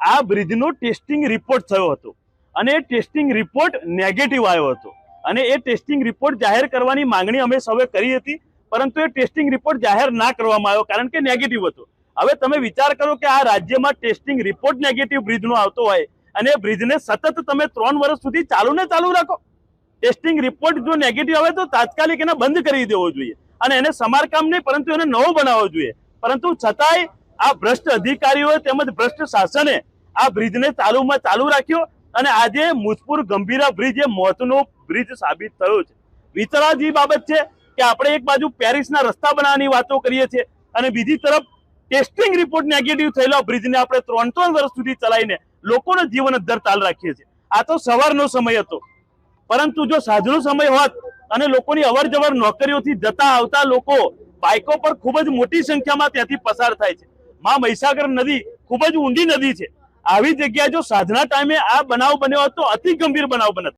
આ બ્રિજનો testing report થયો હતો અને એ ટેસ્ટિંગ રિપોર્ટ નેગેટિવ આવ્યો હતો અને એ ટેસ્ટિંગ રિપોર્ટ જાહેર કરવાની માંગણી અમે સૌએ કરી હતી, પરંતુ એ ટેસ્ટિંગ રિપોર્ટ જાહેર ના કરવામાં આવ્યો કારણ કે નેગેટિવ હતો। હવે તમે વિચાર કરો કે આ રાજ્યમાં ટેસ્ટિંગ રિપોર્ટ નેગેટિવ બ્રિજનો આવતો હોય અને એ બ્રિજને સતત તમે 3 વર્ષ સુધી ચાલુ રાખો। ટેસ્ટિંગ રિપોર્ટ જો નેગેટિવ આવે તો તાત્કાલિક એને બંધ કરી દેવો જોઈએ અને એને સમારકામ નહીં પરંતુ એને નવો બનાવવો જોઈએ, પરંતુ છતાંય આ ભ્રષ્ટ અધિકારીઓ તેમજ ભ્રષ્ટ શાસને આ બ્રિજને ચાલુ રાખ્યો અને આજે મુજપુર ગંભીરા બ્રિજ એ મોતનો બ્રિજ સાબિત થયો છે। વિચારવાની બાબત છે કે આપણે એક બાજુ પેરિસના રસ્તા બનાવવાની વાતો કરીએ છીએ અને બીજી તરફ ટેસ્ટિંગ રિપોર્ટ નેગેટિવ થયેલા બ્રિજને આપણે 3 વર્ષ સુધી ચલાવીને લોકોના જીવન અદ્ધર તાલ રાખીએ છીએ। આ તો સવારનો સમય હતો, પરંતુ જો સાંજનો સમય હોત અને લોકોની અવર જવર નોકરીઓથી જતા આવતા લોકો બાઇકો પર ખૂબ જ મોટી સંખ્યામાં ત્યાંથી પસાર થાય છે। માં મહીસાગર નદી ખૂબ જ ઊંડી નદી છે। આવી જગ્યાએ જો સાંજના ટાઈમે આ બનાવ બન્યો હતો, અતિ ગંભીર બનાવ બન્યો।